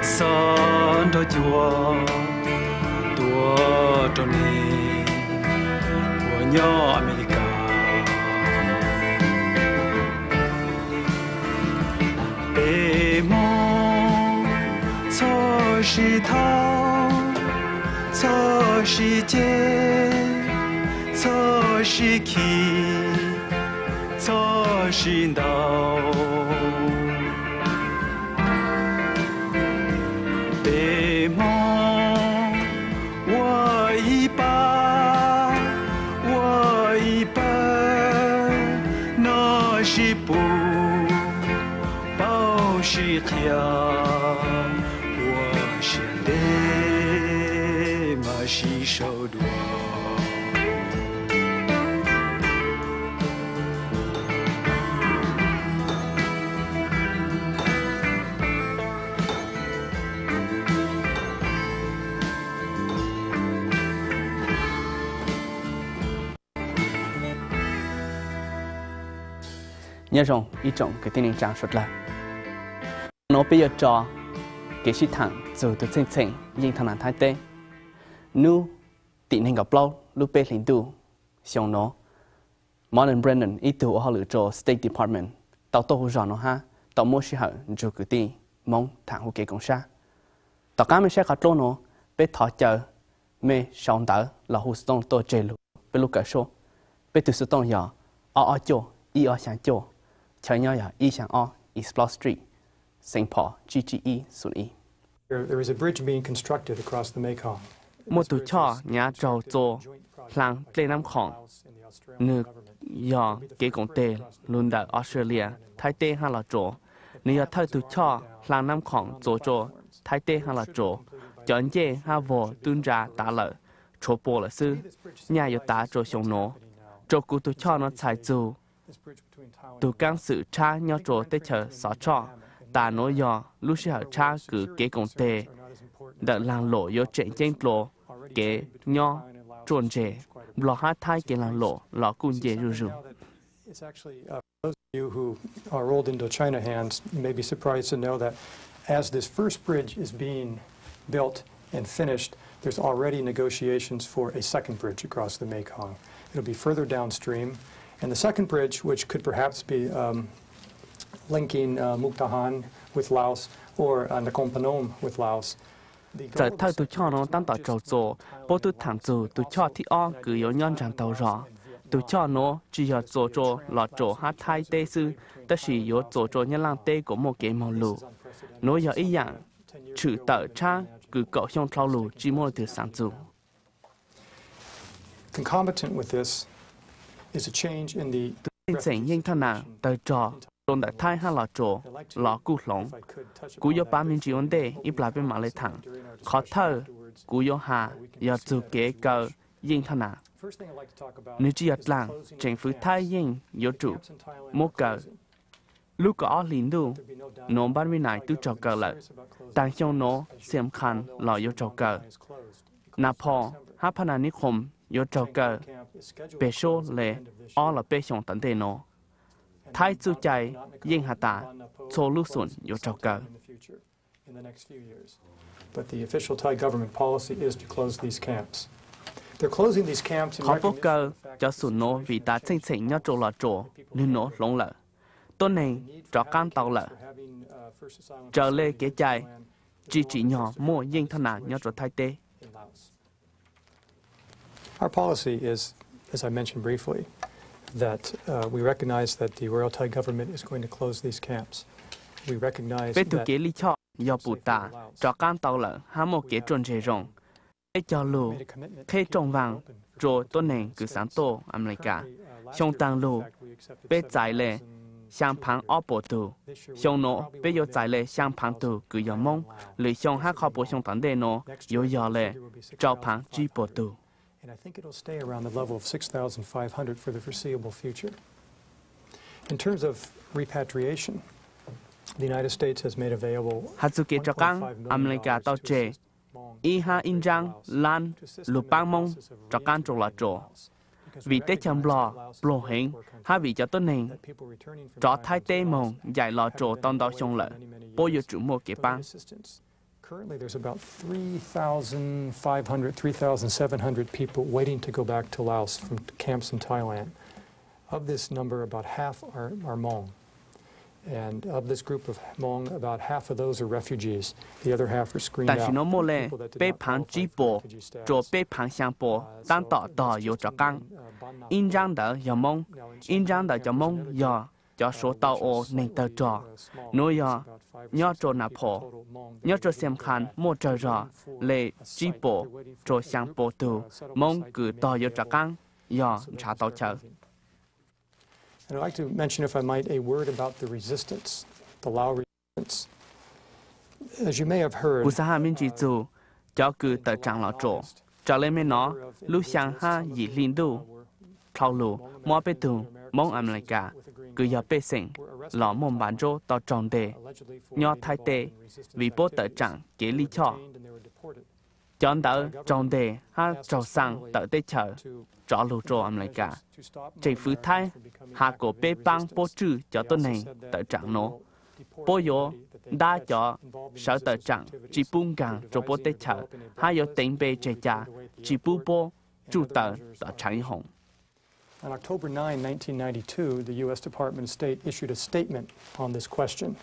son đôi chùa tua tròn nề của nhỏ America bề mông cho sĩ thao cho sĩ chế cho sĩ khí cho sĩ đạo bề mông我一半那是不保是条我现在嘛是手段nhớ rằng ý trọng cái tin hình trang xuất là nó bây giờ cho cái sĩ thẳng rồi từ trên trên nhưng thằng nào thái tê nu tin hình gặp lâu lúc bé lính tu xong nó Martin Brennan ý tu ở họ lựa cho State Department tàu tô hồ rõ nó ha tàu mua sĩ hậu rồi cứ tin mong thằng hồ kế công sa tàu cá mình sẽ cắt lô nó bé thọ chờ mê xong tớ là Houston tôi chơi luôn bé lúc cả số bé từ số tông giờ ở chỗ y ở sáng chỗ chơi nhau là y sáng ở East Block Street, St. Paul, GGE, Sun E. There is a bridge being constructed across the Mekong. Một tổ cho nhà trâu cho làng Tây Nam Khong, nước do kế công tê luôn tại Australia, Thái Tây hay là chỗ, nếu thay tổ cho làng Nam Khong cho Thái Tây hay là chỗ, chọn dễ hay vô tuân ra đã lợi, chỗ bộ là sư, nhà yêu tá cho xong nó, chỗ cụ tổ cho nó chạy dù. Từ các sự cha nhau trổ tới chờ xóa trọ, ta nói do lúc sẽ cha cứ kế công tê, đợt làng lộ yếu chạy danh lộ, kế nhau trộn rể, lò hát thai kế làng lộ, lò cung dễ rù rù. Those of you who are old Indochina hands may be surprised to know that as this first bridge is being built and finished, there's already negotiations for a second bridge across the Mekong. It'll be further downstream. And the second bridge, which could perhaps be linking Mukdahan with Laos or Nakhon Phanom with Laos. Giờ thay tụi cho nó tăng tỏ trâu rổ, bố tụi thẳng dù tụi cho thì o cứ yếu nhân rằng tàu rõ. Tụi cho nó chỉ yếu rổ rổ lọt rổ hát thai tê sư, tất chỉ yếu rổ rổ nhân làng tê của một cái màu lù. Nó yếu ý dạng, trừ tờ cha cứ cậu xong trao lù chỉ mô từ sáng dù. Concomitant with this is a change in the tình nhưng thân nào tới trò trong đại thái hay là trò lò cú lỏng cú yếu ba mình chỉ vấn đề ít lại bên mà lấy thẳng khó thở cú yếu hà yếu chủ kế cờ nhưng thân nào nếu chỉ ở làng chính phủ thái nhưng yếu chủ một cờ lúc có lính đủ nó ban bên này tự trò cờ lại tăng trong nó xem khăn lò yếu trò cờ Nepal hát pan nick home yếu trò cờ bê số lệ ở là bê xong tận thế nó thái chú chạy nhưng hạ tả số lưu xuân yếu trò cờ. But the official Thai government policy is to close these camps. They're closing these camps in recognition of the fact that cho xuân nó vì ta chính chính nhớ trò là trò nên nó lỏng lợ tôi này trò can tàu lợ trở lệ kế chạy chỉ nhỏ mua nhưng thân nào nhớ trò thái tê. Our policy is, as I mentioned briefly, that we recognize that the Royal Thai government is going to close these camps. We recognize that kế lý cho do bù ta cho can tàu lợ há một kế tròn rề rộng để cho lù khi trồng vàng rồi tôi này cứ sáng tổ America xong tăng lù bé giải lệ sang phẳng ở bộ tù xong nó bé yo giải lệ sang phẳng tù cứ yo mong lười xong hát khó bộ xong tận đề nó yo lệ cho phẳng chỉ bộ tù. And I think it'll stay around the level of 6,500 for the foreseeable future. In terms of repatriation, the United States has made available 1.5 America tao chế y ha in rang lan lục bang mong cho can trục là trổ vì tết chăm lo hình ha vì cho tốt nền cho thái tê mong giải lò trổ tông đào xong lợi bố yêu chủ một cái bang Currently, there's about 3,500, 3,700 people waiting to go back to Laos from camps in Thailand. Of this number, about half are Hmong. And of this group of Hmong, about half of those are refugees. The other half are screened out. Tại nó mua lên, bê phẳng chỉ bộ, cho bê phẳng sang bộ, đang tỏ tỏ yếu cho căng. In răng đỡ giờ mông, in răng đỡ cho mông giờ, cho số tàu ô nên tờ trò. Nói giờ, nhớ cho nạp hồ, nhớ cho xem khăn mua trở rõ, lệ chỉ bộ, cho sang bộ tù, mông cứ tỏ yếu cho căng, giờ trả tàu chờ. And I'd like to mention, if I might, a word about the resistance, the Lao resistance. As you may have heard, Cú sa hà mình chỉ dù, cho cứ tờ trạng lọ trổ, cho lên mấy nó, lúc sang ha dị linh đu, thao lù, mua bê tù, mong America, cứ giờ bê sinh, lọ mông bán rô tàu tròn đề, nhó thái tê, vì bố tờ trạng kế lý cho. Chọn đỡ tròn đề, ha trò sang tờ tê chờ, cho lù trô America. Chỉ phứ thái, hạ cổ bê băng bố trừ cho tôi này tờ trạng nô. Bố yếu, đa cho sở tờ trạng, chỉ bung càng cho bố tê chờ, hạ yếu tính bê chế trả, chỉ bố chủ tờ tờ trạng hồng. On October 9, 1992, the U.S. Department of State issued a statement on this question.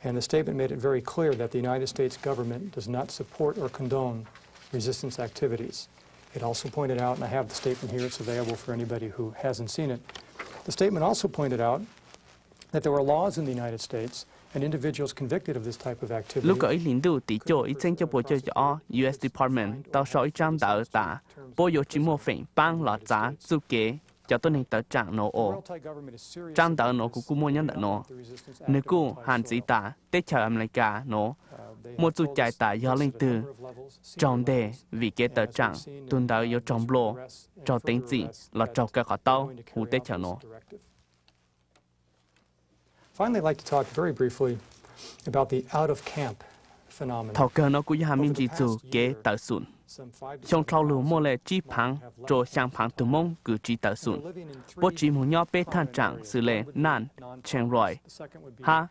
And the statement made it very clear that the United States government does not support or condone resistance activities. It also pointed out, and I have the statement here, it's available for anybody who hasn't seen it. The statement also pointed out that there were laws in the United States and individuals convicted of this type of activity. Lúc ở lính đủ tỷ chỗ ít chân cho bộ cho U.S. Department tàu sỏi trăm đỡ tả, bộ yếu chỉ mua phỉnh băng lọt giá du kế cho tôi nên tờ trạng nổ ổ. Trăm đỡ nổ của cú mua nhân đỡ nổ. Nếu cú hàn dĩ tả, tết chờ America nổ. Một dù chạy tả do linh từ. Trong đề vì kế tờ trạng, tuần đỡ yếu trong lô, cho tính gì là cho cả khó tàu, hú tết chờ nổ. Finally, I'd like to talk very briefly about the out-of-camp phenomenon. Thảo cơ nó cũng như hàm minh chỉ dù kế tờ sụn. Trong trao lưu mô lệ chi phẳng, rồi sang phẳng từ mông cử trí tờ sụn. Bố trí một nhỏ bê than trạng xử lệ nàn, chèn rọi, ha,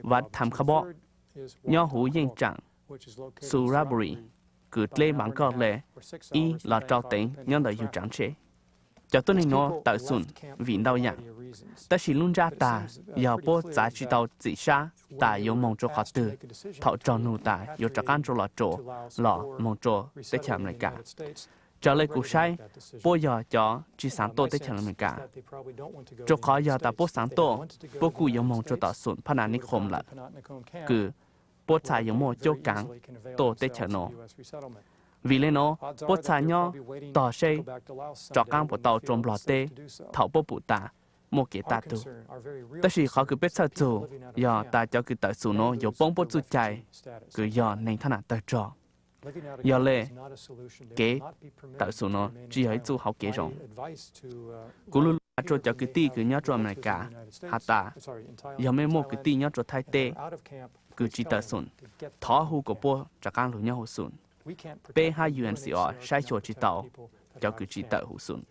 và thăm khá bó. Nhỏ hú yên trạng, su raburi, cử lê bằng gọt lệ, y là trao tính nhân đời yêu trạng chế. Cho tôi nên nó tờ sụn, vì đau nhạc. Ta chỉ luôn ra ta, giờ bố giá trị tàu dị xa, ta yếu mong cho khó tư, thọ trò nụ ta, yếu trả căn cho lọ trổ, lọ mong cho tế chạm lại cả. Trở lại cụ sai, bố giờ cho chỉ sáng tổ tế chạm lại cả. Cho khó giờ ta bố sáng tổ, bố cụ yếu mong cho tàu sụn phát nà ní khôm lạ. Cứ, bố trả yếu mong cho cán, tổ tế chạm nó. Vì lẽ nó, bố trả nhỏ, tỏ xây, cho căn bộ tàu trộm lọ tê, thảo bố bụ ta, một kế ta tu. Ta chỉ khó cứ biết sao dù, giờ ta cho cứ tờ sủ nó yếu bông bố chú chạy, cứ giờ nên thà nà tờ trò. Giờ lệ, kế, tờ sủ nó chỉ ấy chú học kế rộng. Cú lưu cho cứ ti cứ nhớ cho mẹ cả, hạ ta, giờ mấy một cứ ti nhớ cho thái tê, cứ chỉ tờ sụn, thó hù của bố trả căn lưu nhớ hù sụn. B2UNCR sai chỗ chỉ tàu, cho cứ chỉ tờ hù sụn.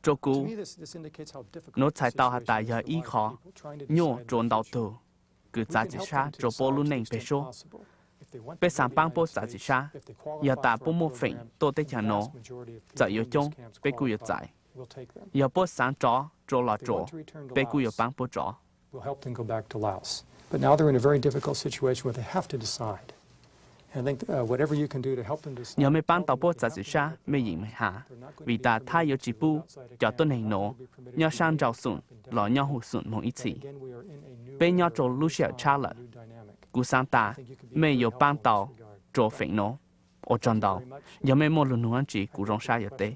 Cho cú, nó chạy tàu hạ tài giờ ý khó, nhô trốn đào tù, cứ giá trị xa cho bố luôn nền bế số. Bế sáng băng bố giá trị xa, giờ ta bố mô phỉnh tô tế chả nó, giờ yếu chung, bế cú yếu giải. Giờ bố sáng chó, trô là trô, bế cú yếu băng bố chó. But now they're in a very difficult situation where they have to decide. Nhớ mấy bán tàu bố giá trị xa, mấy gì mấy hạ. Vì ta thay yếu chỉ bù, cho tôi này nổ, nhớ sang rào sụn, lọ nhớ hù sụn mong ít xí. Bên nhớ trò lưu xẻo cha lợ. Cú sáng ta, mấy yếu bán tàu, trò phỉnh nổ. Ở trong đó, nhớ mấy mô lưu nụ chỉ cú rong xa yếu tế.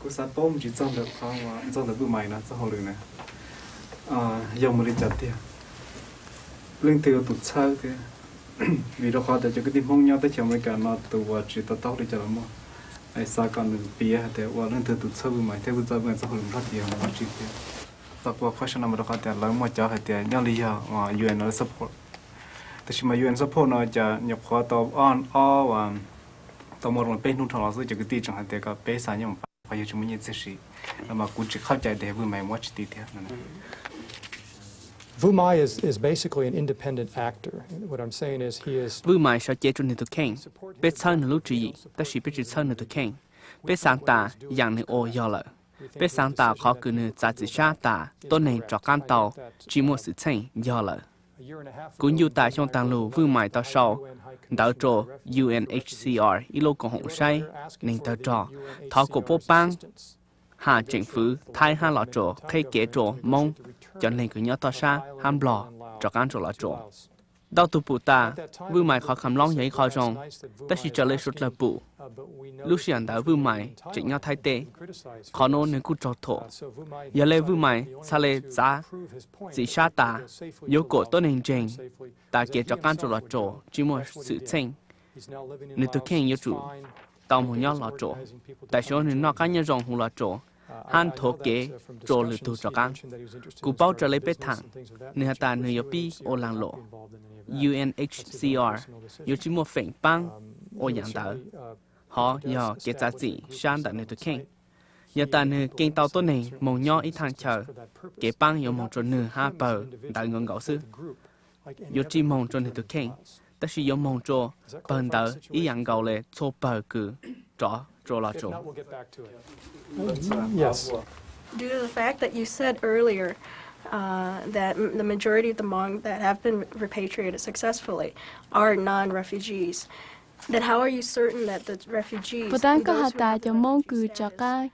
Cú sa bom chỉ trong được khó mà trong được bữa mày nó trong hồ lửa này dùng một đi chặt tiền lương tiêu tụt xa cái vì đó khó để cho cái tim không nhau tới chiều mấy cả nó tụt chỉ tụt tao đi chặt lắm mà ai xa còn bia thì qua lương tiêu tụt xa bữa mày theo bữa giờ bên trong hồ lửa phát tiền mà chỉ tiền tập qua fashion nó mà đó khó tiền lấy một chỗ hay tiền nhau lý do mà UN nó supportแต่ชิมา UN support nóจะnhập khó tàu on và tàu một bên nung thằng nó sẽ cho cái tiền chẳng hạn thì có bé sai nhau phải chúng mình như thế gì mà cũng chỉเข้าใจđể vừa mày watch tiếp theo. Vu Mai is basically an independent actor. What I'm saying is he is. Vu Mai sẽ chế trong nền thực hiện, biết sao nền lúc gì, ta chỉ biết sao nền thực hiện, biết sáng ta dạng nền ô do lợi, biết sáng ta khó cứ nền giá trị xa ta, tôi nên cho can tàu chỉ một sự thành do lợi. Cũng như tại trong tàng lù Vu Mai tao sau, đạo trò UNHCR ý lô của hồng say nên tao trò thọ của bộ bang hà chính phủ thay hà lọ trò khi kế trò mong cho nên cứ nhớ tao xa ham lò cho can trò lọ trò đau tụ bù ta Vu Mai khó khám long giấy khó rong ta chỉ trở lại suốt là bù lúc xuyên đã Vu Mai chỉ nhau thay tệ khó nô nên cút trò thổ giờ lê Vu Mai xa lê giá chỉ xa ta yếu cổ tốt nên trình ta kế cho can trò lọ trò chỉ một sự chênh nên tôi khen yếu chủ tao muốn nhau lọ trò tại số nên nó cá nhân rong hùng lọ trò han thổ kế trò lử tụ cho can cú bao trở lấy bết thẳng nên ta nơi yếu pi ô làng lộ UNHCR yếu chỉ một phèn băng ô dạng đỡ họ giờ kế giá trị sang tại nơi tôi khen giờ ta nơi kinh tàu tốt này mong nhau ít thằng chờ kế băng yếu mong cho nơi ha bờ tại ngọn gạo sư yếu chỉ mong cho nơi tôi khen ta chỉ yếu mong cho bần đỡ ý dạng gạo lệ cho bờ cứ trọ là trọ. Yes. Due to the fact that you said earlier that the majority of the Hmong that have been repatriated successfully are non-refugees, then how are you certain that the refugees Bữa có hạt ta cho mong cứ cho cái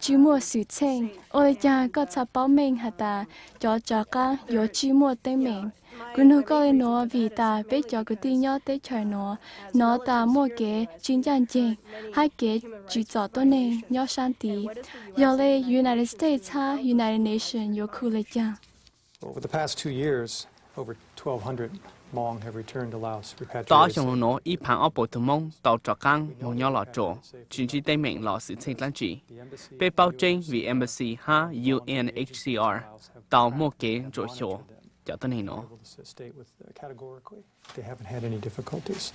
chỉ mua sự chênh, ôi cha có chả bảo mình hạt ta cho cái yếu chỉ mua tên mình. Cứ nu có lên nó vì ta biết cho cái tin nhớ tới trời nó ta mua cái chiến tranh chênh, hai cái chỉ cho tôi nên nhớ sang tí. Giờ lên United States ha United Nations yếu khu lệ cha. Over the past 2 years, over 1,200 Hmong have returned to Laos Đó repatriated. trong nó ít phản áp bộ từ mong tàu trọ căng một nhau lọ trọ chính trị tên mình lọ sự thành lãnh trị被包tranh vì embassy ha UNHCR tàu một kế rổ hiệu cho tên này nó They haven't had any difficulties.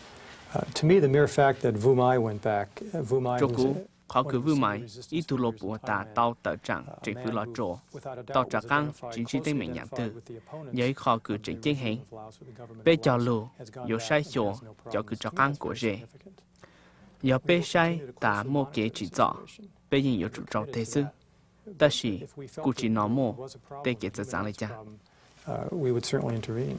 To me, the mere fact that Vu Mai went back, Vu Mai cho was cú khó cứ Vu Mai ít tu lô bộ ta tàu tờ trạng chính phủ lọ trọ tàu trọ căng chính trị tên mình nhận từ giấy khó cứ chính chiến hành bây giờ lù yếu sai hiệu cho cứ trọ căng của rể yếu bây sai ta một kế chỉ rõ bây giờ yếu chủ trọ thế sư ta chỉ cụ chỉ nó mô để kế tự giảng lại cha we would certainly intervene.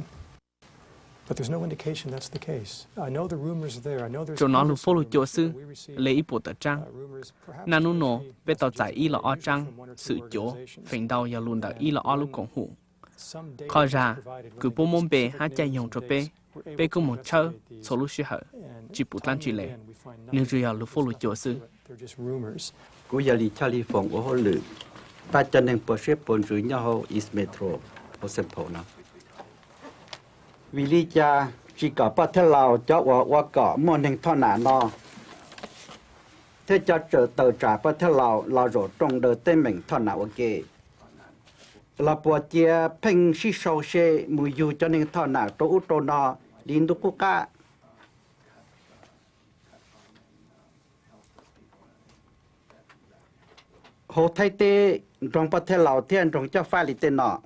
But there's no indication that's the case. I know the rumors are there. I know there's. cho nó lu follow cho sư lấy ý bộ tờ trang na nu nô bé tàu giải ý là o trang sự chỗ phèn đầu giờ luôn đã ý là o lu công hủ khỏi ra cứ bố môn bé hát chạy dùng cho bé cũng một chơi số lu sĩ hở chỉ bộ tan chỉ lệ nếu chưa giờ lu follow cho sư cú giờ đi Charlie phòng ở hồ lử ta chân nên bớt xếp bồn rưỡi nhau East Metro ở sân phố nào vì lý cha chỉ có bắt theo lào cho qua cỏ mua nên thọ nã nó thế cho trở tờ trả bắt theo lào rồi trong đời tên mình thọ nã ok là bộ chia phèn xí sâu xe mùi dù cho nên thọ nã tổ út tổ nó đi đúc quốc cả hồ thay tê trong bắt theo lào thiên trong cho pha lì tên nọ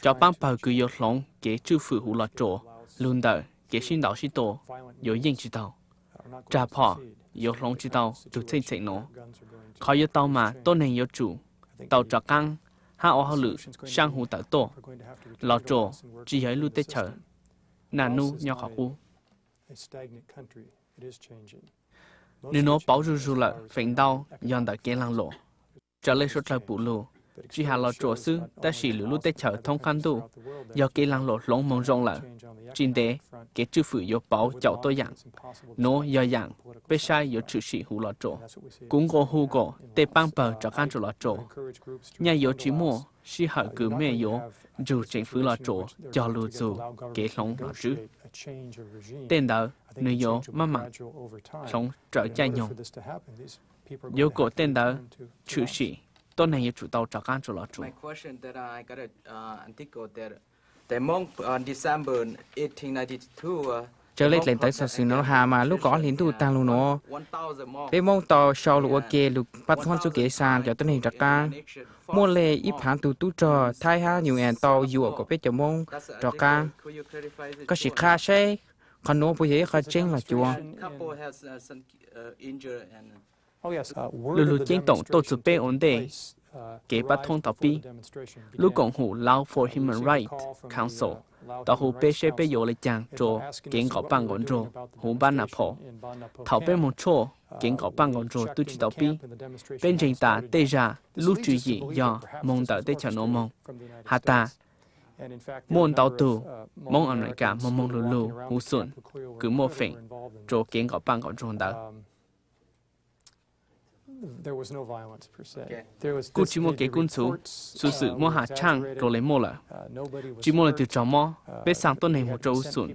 cho băng bào cứ yếu lòng kế chư phụ hủ lọt trổ luôn đợi kế xin đạo sĩ tổ yếu yên chỉ tàu trả phỏ yếu lòng chỉ tàu được xây chạy nó khó yếu tàu mà tôi nên yếu chủ tàu trả căng hạ ô hao lử sang hủ tàu tổ lọt trổ chỉ ấy lưu tết chờ nà nu nhau khó u nếu nó bảo rù lại phèn đau dọn đợi kế lăng lộ trở lên số trời bù lù chỉ hà lọ trổ sư ta chỉ lũ tết chở thông khăn tu do cái lăng lộ lông mong rong lại trên đế cái chữ phụ do bảo chậu tôi dạng nó do dạng bê sai do chữ sĩ hủ lọ trổ cũng có hù cổ tê băng bờ cho khăn trổ lọ trổ nhà yếu chỉ mua si hở cứ mê yếu dù chính phủ lọ trổ cho lù dù cái lông lọ chứ tên đó nơi yếu mà mặn lông trở chạy nhung yếu cổ tên đó chữ sĩ tôi này chủ tàu trả can cho lọ chủ. My question that I got an article that the Hmong on December 1892 trở lại lên tới sự nó hà mà lúc có liên tu tăng luôn nó bé mong tàu sau lúa kê lục bắt thon số kế sàn cho tên hình trạc ca mua lệ ít hàng từ tu trò thay ha nhiều ngàn tàu dùa của bé cho mong trò ca có sự kha xe còn nó bây giờ khai tranh là chùa lulu chiến tổng tổ chức bé ổn định kế bắt thon tàu pi lúc cộng hữu Lao for Human Rights Council tàu hữu bé xe bé dỗ lại chàng trò kiến gõ bằng gọn trò hữu ban nạp họ thảo bé một chỗ kiến gõ bằng gọn trò tu chỉ tàu pi bên trên ta tê ra lúc chú ý do mong đợi tê chờ nó mong hà ta môn tàu tù mong âm lại cả mong lulu hữu xuân cứ mua phỉnh trò kiến gõ bằng gọn trò đó cô chỉ mua cái cuốn số sự mua hạ trang rồi lấy mua là chỉ mua là từ trò mò biết sang tuần này một trâu sụn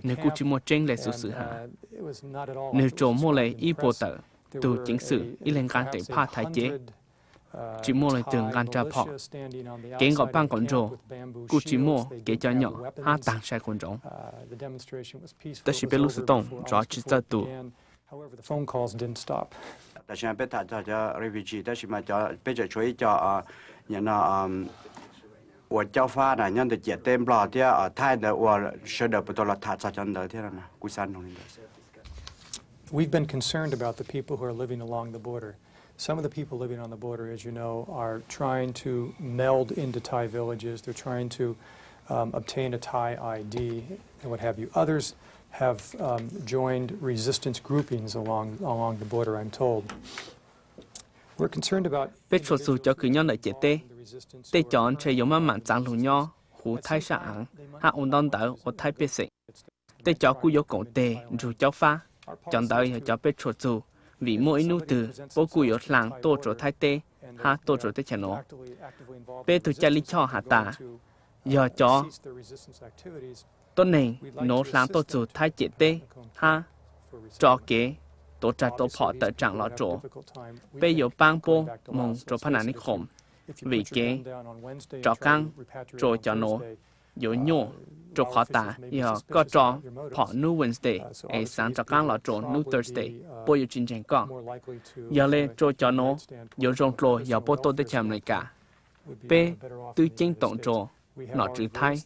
nếu cô chỉ mua tranh lại sự hạ nếu trò mua lại y bộ tờ từ chính sự y lên gan để pha thái chế chỉ mua lại từ gan trà phọ cái gọi băng còn rồ cô chỉ mua cái cho nhỏ ha tàng sai con rồng ta chỉ biết lúc sự tông rõ chỉ ra tù However, the phone calls didn't stop. 但是被他叫 refugee， 但是嘛叫被这吹叫人那我叫发呢，人的接待不了的太的我舍得不到了，他咋讲的天呢？故山东的。We've been concerned about the people who are living along the border. Some of the people living on the border, as you know, are trying to meld into Thai villages. They're trying to obtain a Thai ID and what have you. Others have joined resistance groupings along the border, I'm told. We're concerned about cho cứ nhau lại chế tê chọn sẽ dùng mà mạng trang luôn nhau hú thái sản hạ ổn đón đỡ ở thái bê sĩ tê cho cú yếu cộng tê dù cháu phá chọn đỡ cho bê chuột dù vì mỗi nụ từ bố cú yếu làng tô chỗ thái tê hạ tô chỗ tê chả nó bê tu cha lý cho hạ tà giờ cho tốt này nó làng tô chỗ thái chế tê ha cho kế tổ chức tổ phò tự trạng lọ chỗ bây giờ bang po mong cho phản ảnh khom vì kế cho căng rồi cho nó yếu nhô cho khó ta giờ có cho phò nu Wednesday ấy sáng cho căng lọ chỗ nu Thursday bây giờ chính tranh con giờ lên cho nó yếu rong lô giờ bố tôi để chăm lại cả b tư chính tổng cho nó chữ thay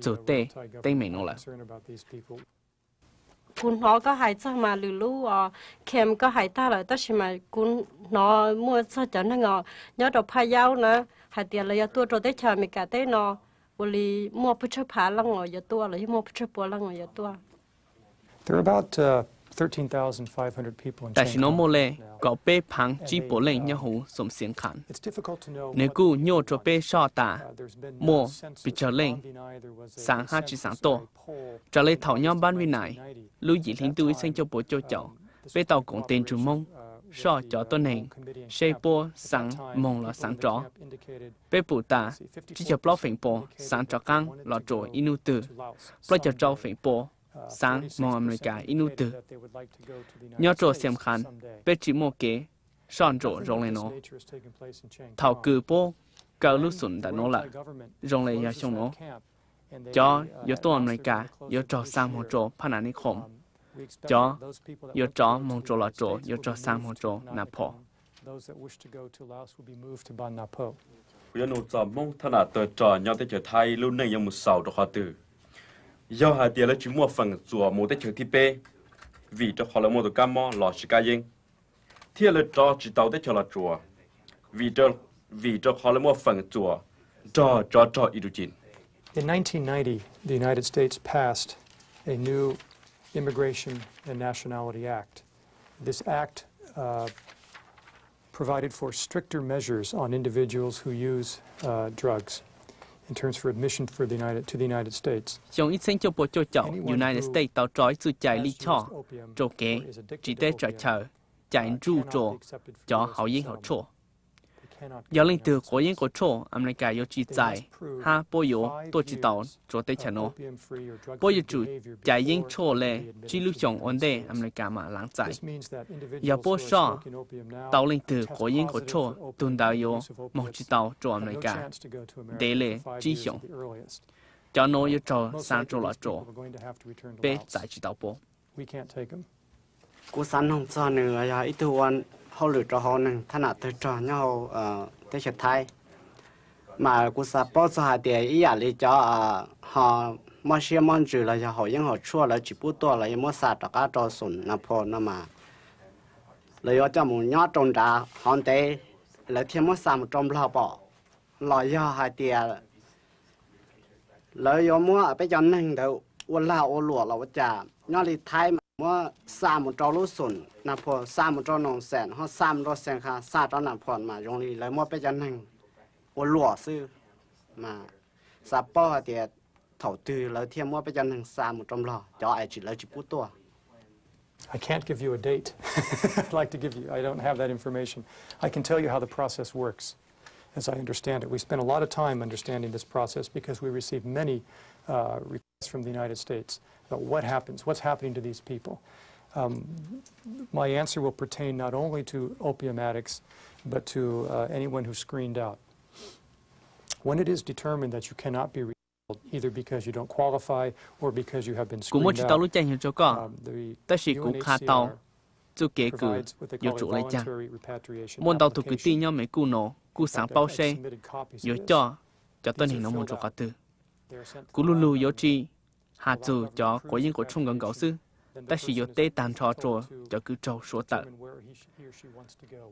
chủ tê tên mình nó là cún nó có hai trăm mà lulu kem có hai ta là tất mà cún nó mua sao cho nó ngọ nhớ đồ phai dao nữa hai tiền là tua rồi tới chờ mình cả tới nó bồi mua bút chép phá lăng ngọ giờ tua là mua bút chép bùa lăng ngọ giờ tua. There are about 13,500 people in tại sao nó China. mua lệ có bê phẳng chỉ bổ lên nhau hú sum xiên khăn nếu cú nhô cho bê so ta mua bị trở lên sáng hai chỉ sáng tổ trở lên thảo nhau ban viên này lưu ý liên túi sinh cho bố cho cháu bê tàu cũng tên chủ mông so cho tôi này xe bố sáng mông là sáng chó bê bù ta chỉ cho blog phỉnh bố sáng cho căng là chỗ inu từ blog cho cháu phỉnh bố sáng mong America inu từ nhớ chỗ xem khăn bê chỉ một kế son chỗ rong lên nó thảo cử bố cao lúc xuân đã nó lại rong lên nhà xong nó cho yếu tố America yếu trò sang một chỗ phản ảnh khom cho yếu trò mong chỗ là chỗ yếu trò sang một chỗ nạp họ bây giờ nó mong thà là tờ trò nhau tới chờ thay luôn nàyยังmột sầu cho họ từ do hai tiền là chỉ mua phần chùa mua tới chờ thi bê vì cho họ là mua được cam mò lò xì cá yên thiên là cho chỉ tàu tới chờ là chùa vì cho họ là mua phần chùa cho ít chín. In 1990, the United States passed a new Immigration and Nationality Act. This act provided for stricter measures on individuals who use drugs in terms for admission to the United States. trong ít sinh cho bộ cho cháu United States tàu trói sự chạy lý cho kế chỉ để chờ chạy ru cho họ yên họ chỗ giờ lên từ của yên của chỗ America yêu chỉ chạy ha bố yếu tôi chỉ tàu cho tới channel bố yếu chủ chạy yên chỗ lệ chỉ lưu trọng ổn định America mà lãng chạy giờ bố sao tàu lên từ của yên của chỗ tuần đạo yếu một chỉ tàu cho America để lệ chỉ trọng cho nó yêu trò sang trò là trò bé giải chỉ tàu bộ We can't take them. cú sắn không cho nữa ya ít tuần họ lựa cho họ nè thà tới cho nhau tới Nhật Thái mà cú sa bao giờ hai tiền ý lý cho họ mà xem món chữ là họ những họ chua là chỉ bút to là những món sa cho cá cho sủng nạp phò nó mà lấy cho một nhát trồng đá họ tới lấy thêm món sa một trong lò bỏ lò do hai tiền lấy cho mua bây giờ nên đâu uốn lao uốn lụa là uốn trà nhát đi Thái mà sa một trâu lúa sủng nạp phò sa một trâu nông sản họ sa một trâu sen kha sa trâu nạp phò mà dùng đi lấy mua bây giờ nên uốn lụa sư mà sa bao hai tiền thầu tư lấy thêm mua bây giờ nên sa một trong lò cho ai chỉ lấy chỉ bút to. I can't give you a date. I'd like to give you, I don't have that information. I can tell you how the process works, as I understand it. We spent a lot of time understanding this process because we received many requests from the United States about what happens, what's happening to these people. My answer will pertain not only to opium addicts, but to anyone who's screened out. When it is determined that you cannot be either because you don't qualify or because you have been cú mua screened chỉ tàu out, lúc chạy nhiều chỗ có ta chỉ cú khá tàu chú kế cử provides what they nhiều call chỗ a lấy chăng voluntary repatriation môn tàu tụ cứ tin application. nhau mấy cú nổ cú sáng bao xe yếu cho tên hình nó môn chỗ cả từ cú lu lu yếu chi hà chủ cho có những cổ trung gần gạo sư ta chỉ yếu tê tàn trò trò cho cứ trâu số tờ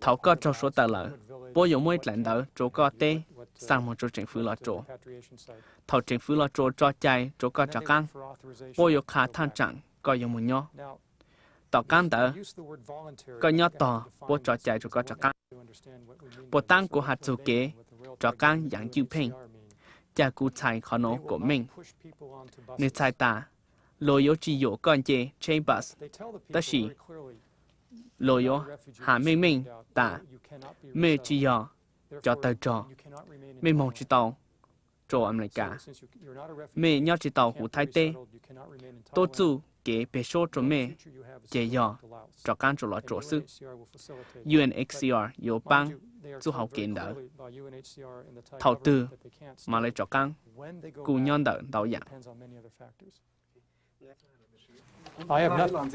thảo có trâu số tờ là bố yếu mỗi lần đó chỗ có tê sang một chỗ chính phủ là chỗ thảo chính phủ là chỗ cho chạy chỗ có trả căng bố yếu khá than trạng có yếu một nhau tỏ căng đó có nhau tỏ bố cho chạy chỗ có trả căng bố tăng của hạt chủ kế cho căng dạng chịu phình cha cụ chạy khó nổ của mình nếu chạy ta lôi yếu chỉ yếu con chê chambers ta chỉ lôi yếu hạ mình ta mê chỉ yếu cho tới trò mê mong chỉ tàu trò America mê nhau chỉ tàu của Thái Tê tô chú kế bê số trò mê chế yếu cho can trò lọ trò sư UNHCR yếu bang chú học kiến đỡ thảo tư mà lấy cho can cụ nhân đỡ đào dạng I have not.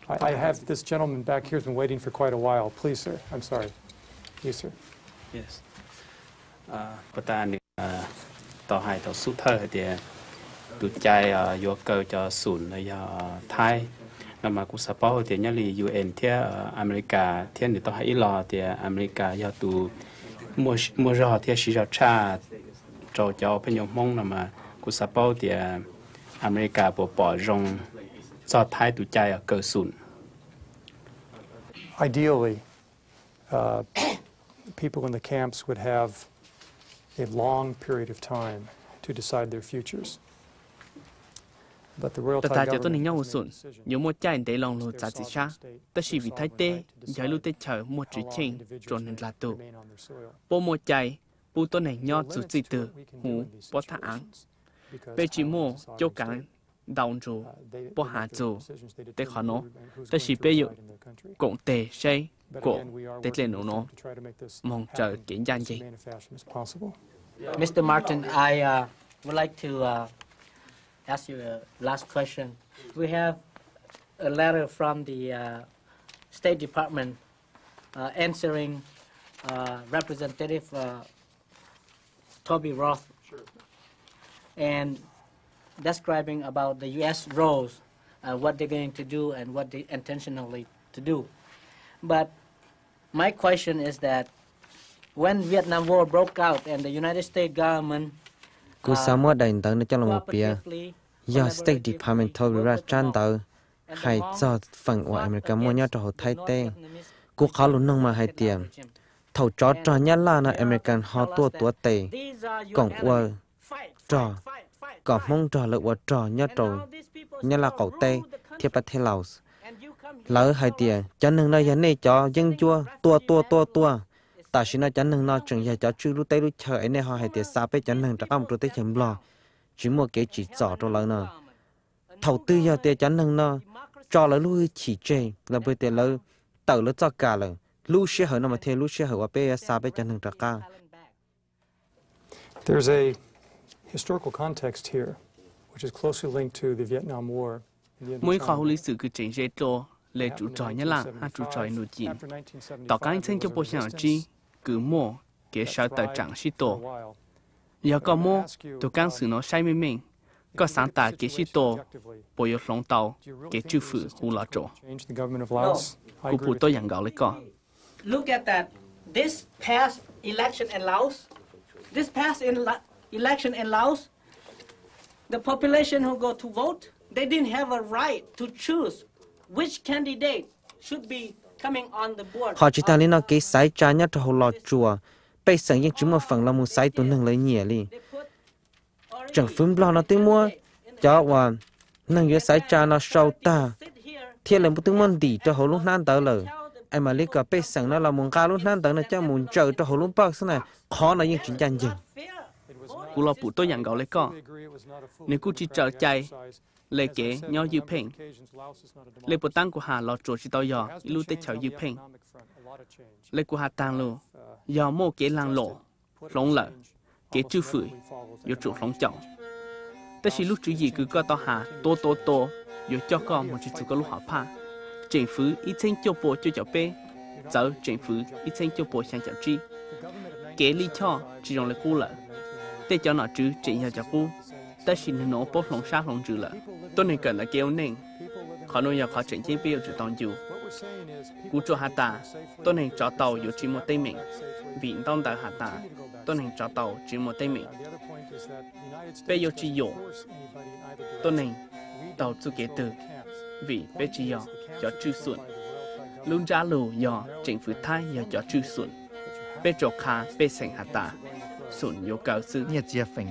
I have this gentleman back here has been waiting for quite a while. Please, sir. I'm sorry. Yes, sir. Yes. But then, tàu hải tàu xuất thở thì tụi trai vô cơ cho sùn là Thái. Năm mà cũng sắp bảo thì nhớ là UN thì America thì người tàu hải lo thì America do tụi mua rau thì chỉ cho cha cho bên nhau mong là mà cũng sắp bảo thì America bỏ rong cho Thái tụi trai ở cơ sùn. Ideally, people in the camps would have a long period of time to decide their futures. But the Royal Thai ta cho tôi government nhau has sụn made a decision nếu một trái để lòng lụt to giá give trị xa sovereign state ta chỉ vì the Thái sovereign Tê right to giải lưu tê chờ một chữ how long trình individuals rồi nên là tù remain on their soil. bố một trái bố tôi này nhau There are chủ limits trị to từ what we can do hú in these bó thả án situations because bê chỉ mua the sovereign châu state, cán đào chủ they bó make hạ their chủ decisions, they tê khó determine nó who's ta going chỉ to bê dụ reside in their country. cộng tề xây But cổ again, we are tê working lên with nó them to try to make this mong chờ happen kiện gian in as gì humane a fashion as possible. Mr. Martin, I would like to ask you a last question. We have a letter from the State Department answering Representative Toby Roth and describing about the U.S. roles, what they're going to do and what they intentionally to do. But my question is that when Vietnam War broke out and the United States government cú sắm mua đành tớ nó cho là một bia do State Department thôi ra trăn tớ hay cho phần của America mua nhau cho họ thay tên cú khó luôn nông mà hay tiền thầu cho nhá là nó American họ tua tệ còn qua trò có mong trò lợi qua trò nhá trò nhá là cậu tê thiệp bắt theo Laos lỡ hay tiền cho nên nó này cho dân chua tua ta chỉ nói cho nên nó chừng giờ cho chú lúc tây lúc chờ ấy này họ hay tiền sao bây cho nên chắc ông tụi tây chấm lo chỉ một cái chỉ rõ cho lỡ nó thầu tư giờ tiền cho nên nó cho lỡ lui chỉ chơi là bởi tiền lỡ tự lỡ cho cả lỡ lưu xe hở nó mà theo lưu xe hở qua bây sao bây cho nên chắc cả. There's a historical context here, which is closely linked to the Vietnam War. Mỗi khó hồ lý sự cứ chính chế trô lệ chủ trò nhá là hai chủ trò nụ chín. Tỏ các anh sinh cho bộ sản chi cứ mua kế sở tờ trạng sĩ tổ. Giờ có mua tụ căng sự nó sai mình có sáng tạo kế sĩ tổ bộ yếu lòng tàu kế chư phụ hù lọ trổ. Cụ phụ tôi dặn gạo lấy có. Look at that. This past election in Laos, the population who go to vote, they didn't have a right to choose which candidate should be coming on the board. Họ chỉ ta lên nó cái sai cha nhất cho họ lọt chùa, bây giờ những chúng mà phần là một sai tụi nâng lấy nhẹ đi. Chẳng phim lo nó tiếng mua, choว่าnâng cái sai cha nó sâu ta, thiên là một tiếng môn đi cho họ lúc nan tới lời. Ai mà lấy cả bây giờ nó là một ca lúc nan tới nó cho muốn chờ cho họ lúc bác thế này, khó là những chuyện chân dừng. Cụ lo phụ tôi dặn gạo lấy có. Nếu cụ chỉ chờ chạy lệ kế nhau dư phèn lệ bộ tăng của hà lọ trổ chỉ tao giờ lưu tế chào dư phèn lệ của hà tăng lưu giờ mô kế làng lộ lông lợ kế chư phửi yếu trụ lông trọng tất chỉ lúc chữ gì cứ có tao hà tô yếu cho con một chút có lúc họ pa chính phủ ít sinh cho bộ cho cháu bé giờ chính phủ ít sinh cho bộ sang cháu chi kế lý cho chỉ dùng là cú lợ tế cho nó chứ chỉ nhà cháu cú ta xin nó bốc lòng sát lòng trừ lợ tôi này cần là kêu nên họ nuôi họ chuyển chiến biểu chủ toàn dù cú cho hạ ta tôi này cho tàuอยู่chỉ một tay mình vì tông tại hạ ta tôi này cho tàu chỉ một tay mình bây giờ chỉ dụ tôi này tàu chưa kể từ vì bây giờ cho chư xuân luôn trả lù do chính phủ Thái do cho chư xuân bây giờ khá bây sành hạ ta xuân yêu cầu sự nhiệt diệp phình